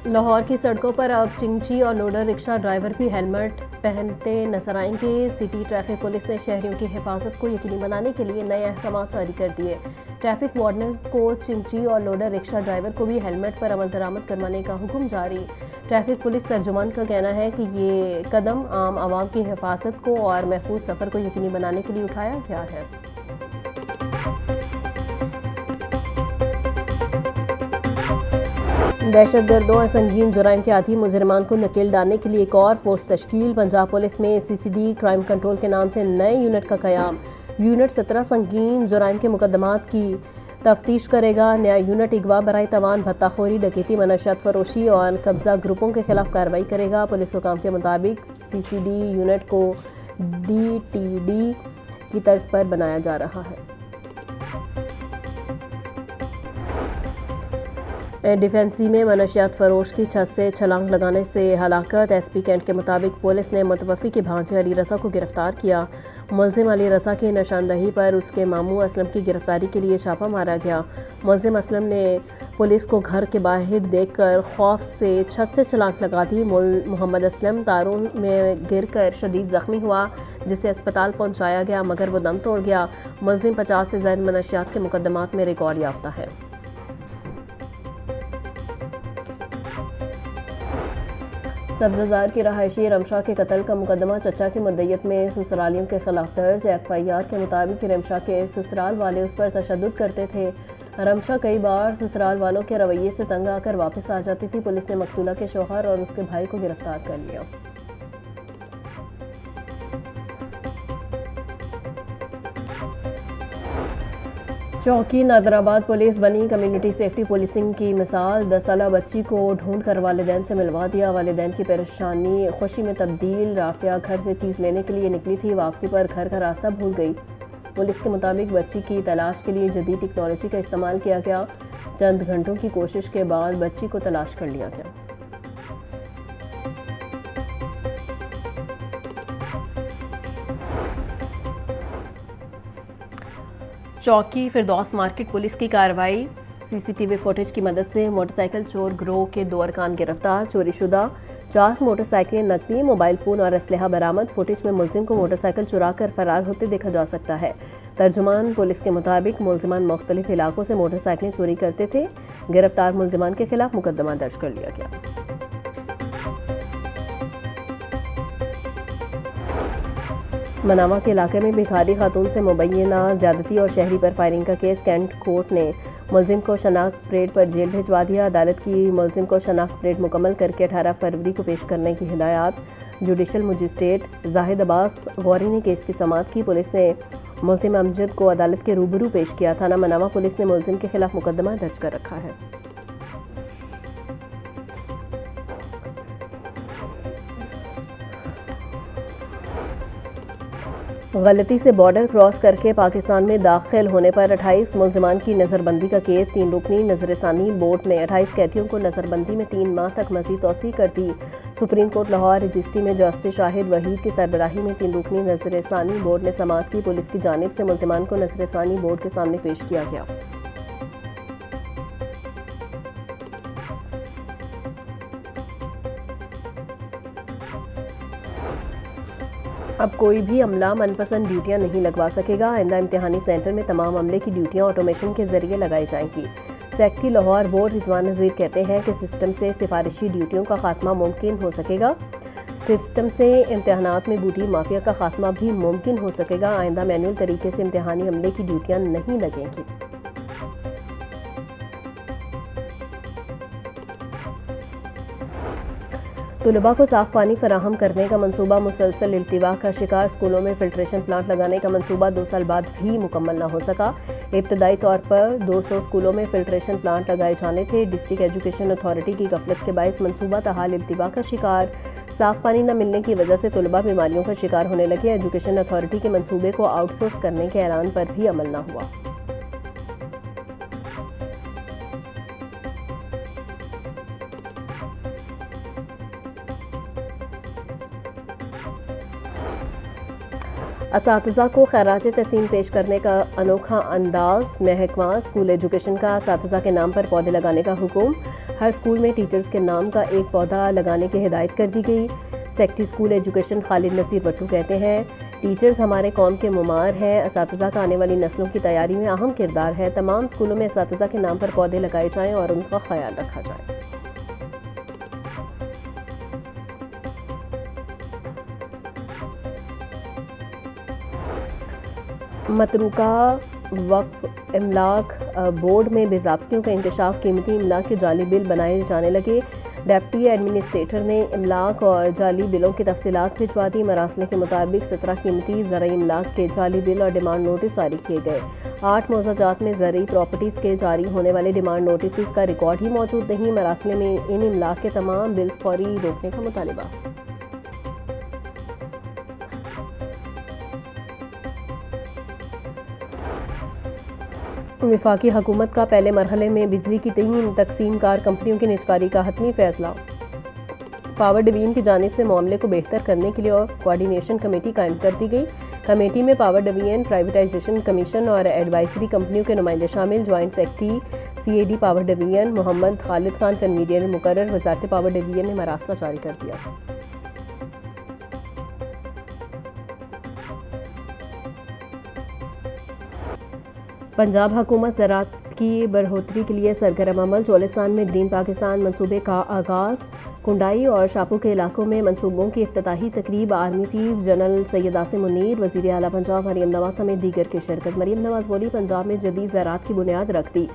लाहौर की सड़कों पर अब चिंची और लोडर रिक्शा ड्राइवर भी हेलमेट पहनते नजर आएंगे। सिटी ट्रैफिक पुलिस ने शहरियों की हिफाजत को यकीनी बनाने के लिए नए अहकाम जारी कर दिए। ट्रैफिक वार्डन को चिंची और लोडर रिक्शा ड्राइवर को भी हेलमेट पर अमल दरामद करवाने का हुक्म जारी। ट्रैफिक पुलिस तर्जुमान का कहना है कि ये कदम आम आवाम की हिफाजत को और महफूज सफ़र को यकीनी बनाने के लिए उठाया गया है। दहशतगर्दों और संगीन जुराइम के आदी मुजरिमान को नकेल डालने के लिए एक और फोर्स तश्कील। पंजाब पुलिस में CCD क्राइम कंट्रोल के नाम से नए यूनिट का क़याम। यूनिट 17 संगीन जुराइम के मुकदमात की तफ्तीश करेगा। नया यूनिट अगवा बराए तवान, भत्ताखोरी, डकैती, मनशियात फरोशी और कब्जा ग्रुपों के खिलाफ कार्रवाई करेगा। पुलिस हुकाम के मुताबिक CCD यूनिट को DTD की तर्ज पर बनाया जा रहा है। डिफेंसी में मनशियात फरोश की छत से छलांग लगाने से हलाकत। SP कैंट के मुताबिक पुलिस ने मुतवफ़ी के भांजे अली रज़ा को गिरफ्तार किया। मुलजिम अली रज़ा की निशानदही पर उसके मामू असलम की गिरफ्तारी के लिए छापा मारा गया। मुलजिम असलम ने पुलिस को घर के बाहर देखकर खौफ से छत से छलांग लगा दी। मोहम्मद असलम तारों में गिरकर शदीद ज़ख्मी हुआ, जिसे अस्पताल पहुंचाया गया मगर वो दम तोड़ गया। मुलजिम 50 से ज़ायद मनशियात के मुकदमात में रिकॉर्ड याफ्ता है। सब्ज़ाजार की रहायशी रमशा के कत्ल का मुकदमा चचा की मुद्दईयत में ससुरालियों के खिलाफ दर्ज। FIR के मुताबिक रमशा के ससुराल वाले उस पर तशद्दुद करते थे। रमशा कई बार ससुराल वालों के रवैये से तंग आकर वापस आ जाती थी। पुलिस ने मकतूला के शौहर और उसके भाई को गिरफ्तार कर लिया। चौकी नादराबाद पुलिस बनी कम्युनिटी सेफ्टी पुलिसिंग की मिसाल। 10 साला बच्ची को ढूंढ कर वालिदैन से मिलवा दिया। वालिदैन की परेशानी खुशी में तब्दील। राफिया घर से चीज़ लेने के लिए निकली थी, वापसी पर घर का रास्ता भूल गई। पुलिस के मुताबिक बच्ची की तलाश के लिए जदीद टेक्नोलॉजी का इस्तेमाल किया गया। चंद घंटों की कोशिश के बाद बच्ची को तलाश कर लिया गया। चौकी फिरदौस मार्केट पुलिस की कार्रवाई। CCTV फुटेज की मदद से मोटरसाइकिल चोर गिरोह के 2 अरकान गिरफ्तार। चोरीशुदा 4 मोटरसाइकिलें, नकदी, मोबाइल फ़ोन और असलहा बरामद। फुटेज में मुलजिम को मोटरसाइकिल चुरा कर फरार होते देखा जा सकता है। तर्जुमान पुलिस के मुताबिक मुलजिमान मुख्तलिफ इलाकों से मोटरसाइकिलें चोरी करते थे। गिरफ्तार मुलजिमान के खिलाफ मुकदमा दर्ज कर लिया गया। मनामा के इलाके में भिखारी खातून से मुबैना ज्यादती और शहरी पर फायरिंग का केस। कैंट कोर्ट ने मुलजिम को शनाख्त परेड पर जेल भिजवा दिया। अदालत की मुलजिम को शनाख्त परेड मुकम्मल करके 18 फरवरी को पेश करने की हिदायत। जुडिशल मजिस्ट्रेट जाहिद अब्बास गौरी ने केस की समाअत की। पुलिस ने मुलजिम अमजद को अदालत के रूबरू पेश किया। थाना मनामा पुलिस ने मुलजिम के खिलाफ मुकदमा दर्ज कर रखा है। गलती से बॉर्डर क्रॉस करके पाकिस्तान में दाखिल होने पर 28 मुलजिमान की नज़रबंदी का केस। 3 रुकनी नजरसानी बोर्ड ने 28 कैदियों को नज़रबंदी में 3 माह तक मज़ीद तौसीह कर दी। सुप्रीम कोर्ट लाहौर रजिस्ट्री में जस्टिस शाहिद वहीद की सरबराही में 3 रुकनी नजरसानी बोर्ड ने समाअत की। पुलिस की जानिब से मुलजिमान को नजरसानी बोर्ड के सामने पेश किया गया। अब कोई भी अमला मनपसंद ड्यूटियां नहीं लगवा सकेगा। आइंदा इम्तिहानी सेंटर में तमाम अमले की ड्यूटियां ऑटोमेशन के जरिए लगाई जाएंगी। सेक्रेटरी लाहौर बोर्ड रिजवान नज़ीर कहते हैं कि सिस्टम से सिफारिशी ड्यूटियों का खात्मा मुमकिन हो सकेगा। सिस्टम से इम्तिहानात में बूटी माफिया का खात्मा भी मुमकिन हो सकेगा। आइंदा मैनुअल तरीके से इम्तिहानी अमले की ड्यूटियां नहीं लगेंगी। तुलबा को साफ पानी फराहम करने का मंसूबा मुसलसल इल्तिवा का शिकार। स्कूलों में फिल्ट्रेशन प्लांट लगाने का मंसूबा 2 साल बाद भी मुकम्मल न हो सका। इब्तदाई तौर पर 200 स्कूलों में फिल्ट्रेशन प्लांट लगाए जाने थे। डिस्ट्रिक्ट एजुकेशन अथॉरिटी की गफलत के बायस मंसूबा ताहाल इल्तिवा का शिकार। साफ पानी न मिलने की वजह से तुलबा बीमारियों का शिकार होने लगे। एजुकेशन अथॉरिटी के मंसूबे को आउटसोर्स करने के ऐलान पर भी अमल न हुआ। असातिज़ा को खैराज तहसीन पेश करने का अनोखा अंदाज। महकमा स्कूल एजुकेशन का असातिज़ा के नाम पर पौधे लगाने का हुक्म। हर स्कूल में टीचर्स के नाम का एक पौधा लगाने की हिदायत कर दी गई। Secretary school education Khalid Nasir Bhattu कहते हैं, टीचर्स हमारे कौम के मुमार हैं। असातिज़ा का आने वाली नस्लों की तैयारी में अहम किरदार है। तमाम स्कूलों में असातिज़ा के नाम पर पौधे लगाए जाएं और उनका ख्याल रखा जाए। मतरूका वक्फ इमलाक बोर्ड में बेज़ाब्तियों का इंकशाफ, कीमती इमलाक के जाली बिल बनाए जाने लगे। डिप्टी एडमिनिस्ट्रेटर ने इमलाक और जाली बिलों की तफसीलात भिजवा दी। मरासले के मुताबिक 17 कीमती ज़रई इमलाक के जाली बिल और डिमांड नोटिस जारी किए गए। 8 मौज़ूजात में ज़रई प्रॉपर्टीज़ के जारी होने वाले डिमांड नोटिस का रिकॉर्ड ही मौजूद नहीं। मरासले में इन इमलाक के तमाम बिल्स फौरी रोकने का मुतालिबा। वफाकी हुकूमत का पहले मरहले में बिजली की 3 तकसीम कार कंपनियों की निजकारी का हतमी फैसला। पावर डिवीजन की जानिब से मामले को बेहतर करने के लिए और कोऑर्डिनेशन कमेटी कायम कर दी गई। कमेटी में पावर डिवीजन, प्राइवेटाइजेशन कमीशन और एडवाइजरी कंपनियों के नुमाइंदे शामिल। Joint secretary CAD power division Mohammad Khalid Khan convener मुकर्रर। वजारत पावर डिवीजन ने मरासला जारी कर दिया। पंजाब हुकूमत ज़राअत की बढ़ोतरी के लिए सरगर्म अमल। चोलिस्तान में ग्रीन पाकिस्तान मंसूबे का आगाज़। कुंडाई और शापू के इलाकों में मंसूबों की इफ्तिताही तकरीब। Army chief general Syed Asim Munir, वज़ीर आला पंजाब मरियम नवाज समेत दीगर की शिरकत। मरियम नवाज बोली, पंजाब में जदीद ज़राअत की बुनियाद रख दी।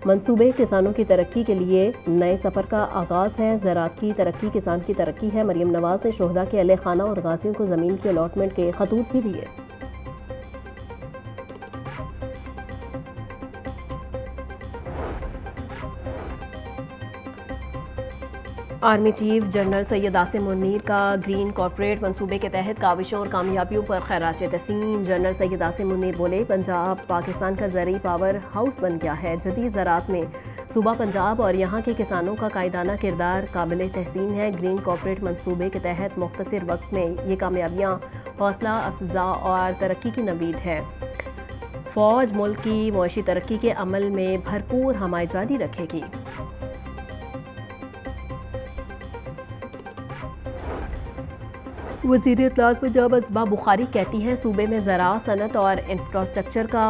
मंसूबे किसानों की तरक्की के लिए नए सफ़र का आगाज़ है। ज़राअत की तरक्की किसान की तरक्की है। मरियम नवाज ने शोहदा के अहले खाना और गाजियों को ज़मीन की अलॉटमेंट के खतूत भी दिए। Army chief general Syed Asim Munir का ग्रीन कॉर्पोरेट मंसूबे के तहत काविशों और कामयाबियों पर खैरात तहसीन। जनरल सैयद आसिम मुनीर बोले, पंजाब पाकिस्तान का ज़रई पावर हाउस बन गया है। जदीद ज़राअत में सूबा पंजाब और यहाँ के किसानों का कायदाना किरदार काबिल तहसीन है। ग्रीन कॉर्पोरेट मंसूबे के तहत मुख्तसर वक्त में ये कामयाबियाँ हौसला अफजा और तरक्की की नवीद है। फ़ौज मुल्क की मुआशी तरक्की के अमल में भरपूर हमायत जारी रखेगी। वज़ीर इत्तलात पंजाब असबा बुखारी कहती हैं, सूबे में ज़राअत, सनत और इंफ्रास्ट्रक्चर का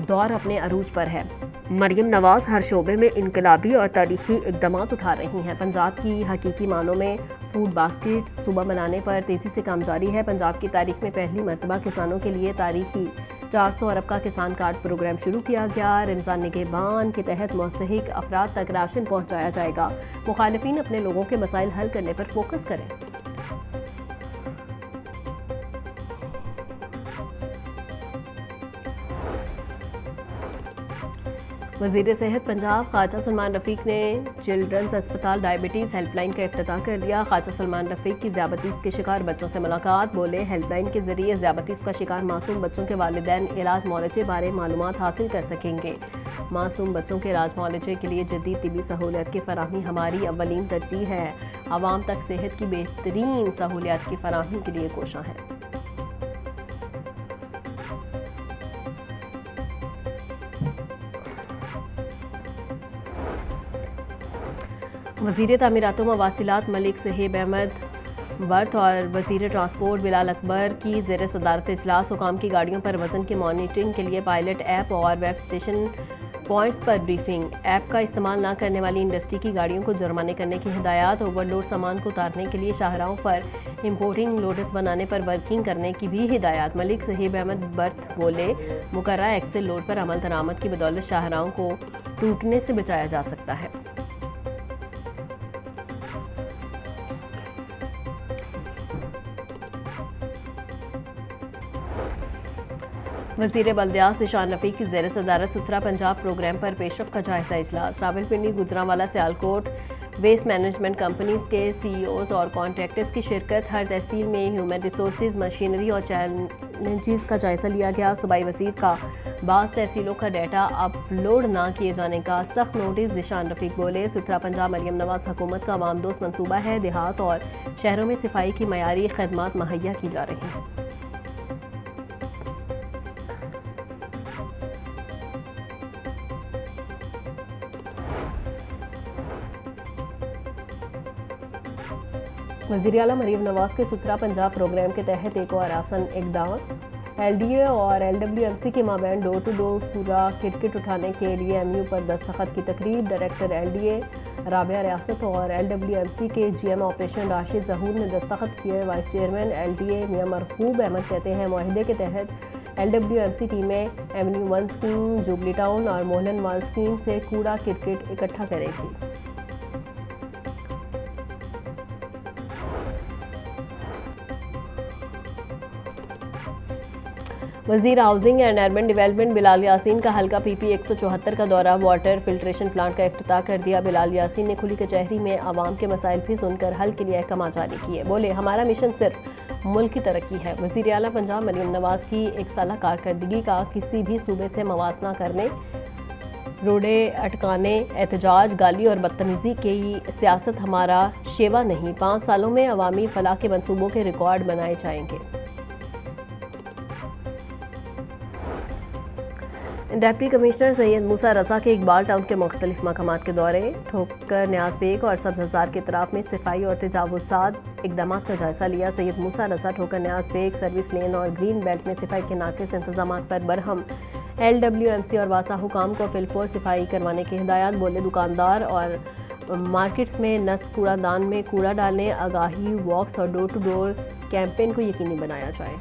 दौर अपने अरूज पर है। मरियम नवाज हर शोबे में इनकलाबी और तारीखी इक़दामात उठा रही हैं। पंजाब की हकीकी मानों में फूड बास्केट सूबा बनाने पर तेज़ी से काम जारी है। पंजाब की तारीख में पहली मरतबा किसानों के लिए तारीखी 400 अरब का किसान कार्ड प्रोग्राम शुरू किया गया। रमज़ान निगहबान के तहत मुस्तहिक अफराद तक राशन पहुँचाया जाएगा। मुखालिफिन अपने लोगों के मसाइल हल करने पर फोकस करें। वज़ीर सेहत पंजाब ख्वाजा सलमान रफ़ीक ने चिल्ड्रंस अस्पताल डायबिटीज़ हेल्पलाइन का इफ्तिताह कर दिया। ख्वाजा सलमान रफ़ीक की ज़ियाबतीज़ के शिकार बच्चों से मुलाकात। बोले, हेल्पलाइन के ज़रिए ज़ियाबतीज़ का शिकार मासूम बच्चों के वालिदैन इलाज मुआलजे बारे मालूमात हासिल कर सकेंगे। मासूम बच्चों के इलाज मुआलजे के लिए जदीद तिबी सहूलियत की फराहमी हमारी अव्वलीन तरजीह है। आवाम तक सेहत की बेहतरीन सहूलियत की फराहमी के लिए कोशां है। वज़ीर तामीरात व मवासिलात मलिक सहेब अहमद बर्थ और वज़ीर ट्रांसपोर्ट बिलाल अकबर की ज़ेर सदारत इजलास हुकाम की गाड़ियों पर वज़न की मॉनिटरिंग के लिए पायलट ऐप और वेब स्टेशन पॉइंट्स पर ब्रीफिंग। ऐप का इस्तेमाल न करने वाली इंडस्ट्री की गाड़ियों को जुर्माने करने की हिदायत। ओवरलोड सामान को उतारने के लिए शाहराहों पर इंपोर्टिंग लोडर्स बनाने पर वर्किंग करने की भी हिदायत। मलिक सहेब अहमद बर्थ बोले, मुकर्रर एक्सेल लोड पर अमल दरामद की बदौलत शाहराहों को टूटने से बचाया जा सकता है। वज़ीर बल्दियात ईशान रफ़ीक की ज़ेर सदारत सुथरा पंजाब प्रोग्राम पर पेशरफ का जायज़ा इजलास। Rawalpindi, Gujranwala, Sialkot waste management companies के CEOs और कॉन्ट्रैक्टर्स की शिरकत। हर तहसील में ह्यूमन रिसोर्सेज, मशीनरी और चैलेंजेस का जायज़ा लिया गया। सूबाई वज़ीर का बाज़ तहसीलों का डाटा अपलोड न किए जाने का सख्त नोटिस। ईशान रफ़ीक बोले, सुथरा पंजाब मरियम नवाज हुकूमत का अवाम दोस्त मनसूबा है। देहात और शहरों में सफाई की मयारी खदमात मुहैया की जा रही हैं। वज़ीर आला मरीम नवाज के सुथरा पंजाब प्रोग्राम के तहत एक और आसन इक़दाम। LDA और LWMC के माबैन डोर टू डोर कूड़ा किट उठाने के लिए MU पर दस्तखत की तकरीब। डायरेक्टर LDA राबिया रियासत और LWMC के GM ऑपरेशन राशिद जहूर ने दस्तखत किए। वाइस चेयरमैन LDA मियां मरहूब अहमद कहते हैं मुआहदे के तहत LWMC टीमें एवेन्यू 1 स्कीम, जुबली टाउन और मोहलन माल स्कीम से कूड़ा किट इकट्ठा करेगी। वज़ीर housing and urban development Bilal Yasin का हल्का PP 174 का दौरा। वाटर फिल्ट्रेशन प्लांट का इफ्तिताह कर दिया। बिलाल यासीन ने खुली कचहरी में आवाम के मसाइल भी सुनकर हल के लिए अहकाम जारी किए। बोले, हमारा मिशन सिर्फ मुल्क की तरक्की है। वज़ीर आला पंजाब मरीम नवाज की 1 साला कारकर्दगी का किसी भी सूबे से मवाजना करने, रोडे अटकाने, एहतजाज, गाली और बदतमीज़ी की सियासत हमारा शेवा नहीं। 5 सालों में अवामी फलाह के मनसूबों के रिकॉर्ड बनाए जाएंगे। डिप्टी कमिश्नर सैयद मूसा रज़ा के इकबाल टाउन के मुख्तलिफ मकामात के दौरे। ठोकर न्याज बेग और सब्ज़ हज़ार के इतराफ़ में सफाई और तजावुज़ात इक़दामात का जायज़ा लिया। सैयद मूसा रज़ा ठोकर न्याज बेग, सर्विस लेन और ग्रीन बेल्ट में सफाई के नाक़िस इंतज़ामात पर बरहम। LWMC और वासा हुकाम को फिलफोर सफाई करवाने की हिदायत। बोले, दुकानदार और मार्केट्स में नस्ब कूड़ादान में कूड़ा डालने, आगाही वॉक्स और डोर टू डोर कैंपेन को यकीनी बनाया जाए।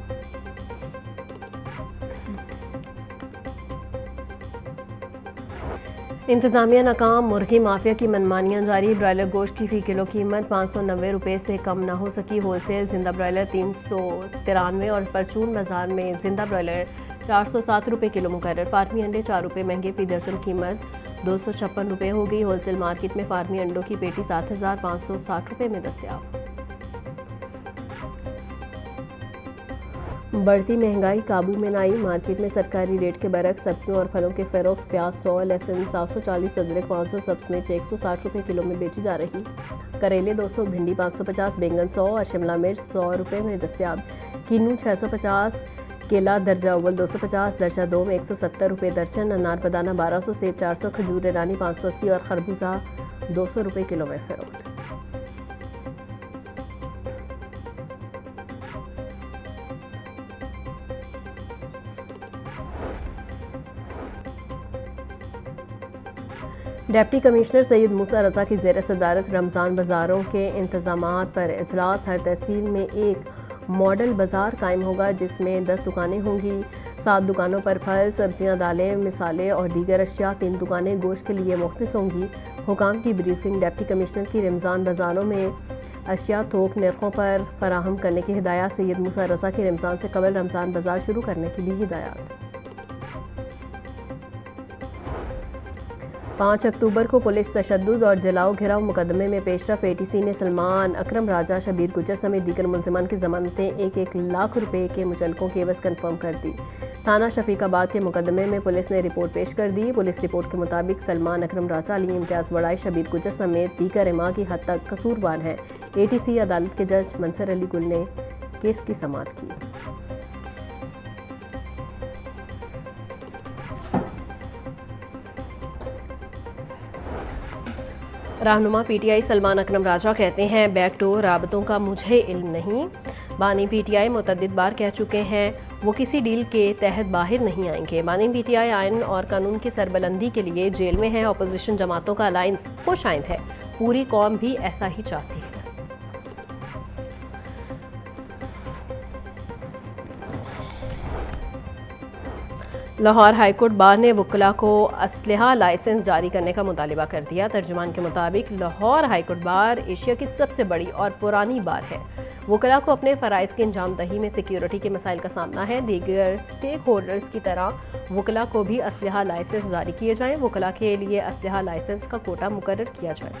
इंतज़ामिया नाकाम, मुर्गी माफिया की मनमानियाँ जारी। ब्रायलर गोश्त की फ़ी किलो कीमत 590 रुपये से कम ना हो सकी। होलसेल जिंदा ब्रायलर 393 और परचून बाज़ार में जिंदा ब्रायलर 407 रुपये किलो मुकर्रर। फार्मी अंडे 4 रुपये महंगे, फ़ी दर्जन कीमत 256 रुपये हो गई। होलसेल मार्केट में फार्मी अंडों की पेटी 7560 रुपये में दस्तयाब। बढ़ती महंगाई काबू में न आई। मार्केट में सरकारी रेट के बरक्स सब्जियों और फलों के फरोख्त। प्याज 100, लहसुन 740, अदरक 500, सब्ज़ मिर्च 160 रुपये किलो में बेची जा रही। करेले 200, भिंडी 550, बैंगन 100 और शिमला मिर्च 100 रुपये में दस्तयाब। किन्नू 650, केला दर्जा अव्वल 250, दर्जा 2 में 170 रुपये दर्जन। अनार बदाना 1200, सेब 400, खजूर ईरानी 580 और खरबूजा 200 रुपये किलो में फरोख्त। डिप्टी कमिश्नर सैयद मूसा रज़ा की ज़ेर सदारत रमज़ान बाज़ारों के इंतज़ामात पर इजलास। हर तहसील में एक मॉडल बाज़ार कायम होगा जिसमें 10 दुकानें होंगी। 7 दुकानों पर फल, सब्जियां, दालें, मिसालें और दीगर अशिया। 3 दुकानें गोश्त के लिए मुख्तस होंगी। हुकाम की ब्रीफिंग। डिप्टी कमिश्नर की रमज़ान बाज़ारों में अशिया थोक नरखों पर फराहम करने की हिदायत। सैयद मूसा रज़ा की रमज़ान से कबल रमज़ान बाज़ार शुरू करने की भी हिदायत। 5 अक्टूबर को पुलिस तशद्दुद और जलाओ घिराव मुकदमे में पेशरफ। ATC ने सलमान, अकरम राजा, शबीर गुजर समेत दीगर मुलजिमान की ज़मानतें 1-1 लाख रुपए के मुचलकों के एवज कन्फर्म कर दी। थाना शफीकाबाद के मुकदमे में पुलिस ने रिपोर्ट पेश कर दी। पुलिस रिपोर्ट के मुताबिक सलमान, अकरम राजा, अली इम्तियाज़ बड़ाई, शबीर गुजर समेत दीगर इमा की हद तक कसूरवार हैं। ATC अदालत के जज मंसर अली गुल ने केस की समाअत की। रहनुमा PTI सलमान अकरम राजा कहते हैं, बैकडोर राबतों का मुझे इल्म नहीं। बानी PTI मुतअद्दिद बार कह चुके हैं वो किसी डील के तहत बाहर नहीं आएंगे। बानी PTI आइन और कानून की सरबलंदी के लिए जेल में है। अपोजिशन जमातों का अलायंस खुशाइंद है। पूरी कौम भी ऐसा ही चाहती है। लाहौर हाईकोर्ट बार ने वकला को असलहा लाइसेंस जारी करने का मुतालिबा कर दिया। तर्जुमान के मुताबिक लाहौर हाईकोर्ट बार एशिया की सबसे बड़ी और पुरानी बार है। वकला को अपने फ़राइज़ की अंजामदही में सिक्योरिटी के मसाइल का सामना है। दीगर स्टेक होल्डर्स की तरह वकला को भी असलहा लाइसेंस जारी किए जाएँ। वकला के लिए असलहा लाइसेंस का कोटा मुकर्रर किया जाए।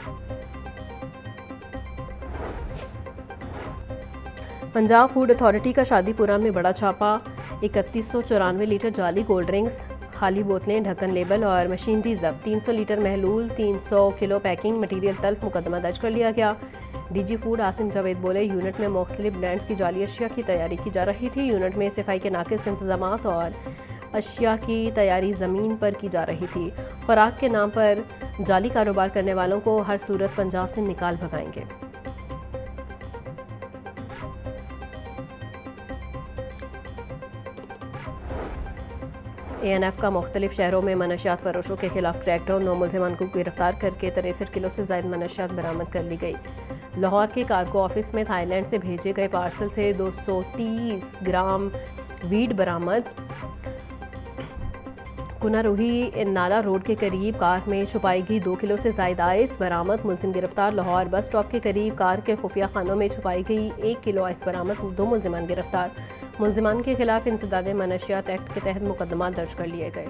पंजाब फूड अथॉरिटी का शादीपुरा में बड़ा छापा। 3194 लीटर जाली कोल्ड ड्रिंक्स, खाली बोतलें, ढक्कन लेबल और मशीनरी जब्त। 300 लीटर महलूल, 300 किलो पैकिंग मटीरियल तल्फ। मुकदमा दर्ज कर लिया गया। DG फूड आसिम जावेद बोले, यूनिट में मुख्तलिफ ब्रांड्स की जाली अशिया की तैयारी की जा रही थी। यूनिट में सफाई के नाकिस इंतजामात और अशिया की तैयारी ज़मीन पर की जा रही थी। खुराक के नाम पर जाली कारोबार करने वालों को हर सूरत पंजाब से निकाल भगाएंगे। ANF का मुख्तलिफ शहरों में मनशियात फरोशों के खिलाफ क्रैकडाउन, 9 मुलजिमान को गिरफ्तार करके 63 किलो से ज़ायद मनशियात बरामद कर ली गई। लाहौर के कार्गो ऑफिस में थाईलैंड से भेजे गए पार्सल से 230 ग्राम वीड बरामद। कुनारूही नाला रोड के करीब कार में छुपाई गई 2 किलो से ज़ायद आइस बरामद, मुलजिम गिरफ्तार। लाहौर बस स्टॉप के करीब कार के खुफिया खानों में छुपाई गई 1 किलो आइस बरामद, 2 मुलजिमान गिरफ्तार। मुलजिमान के खिलाफ इंसदाद मनशियात एक्ट के तहत मुकदमा दर्ज कर लिए गए।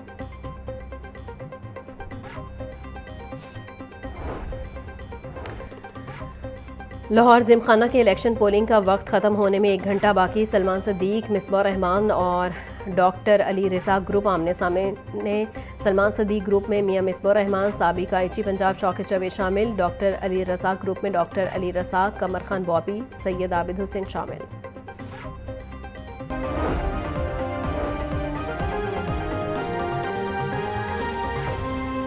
लाहौर जिमखाना के इलेक्शन पोलिंग का वक्त ख़त्म होने में 1 घंटा बाकी। सलमान सदीक, मिसबा रहमान और डॉक्टर अली रज़ा ग्रुप आमने सामने। सलमान सदीक ग्रुप में मियां मिसबा रहमान, साबिका आईजी पंजाब शौकत जावेद शामिल। डॉक्टर अली रज़ा ग्रुप में डॉक्टर अली रज़ा, कमर खान बॉबी, सैयद आबिद हुसैन शामिल।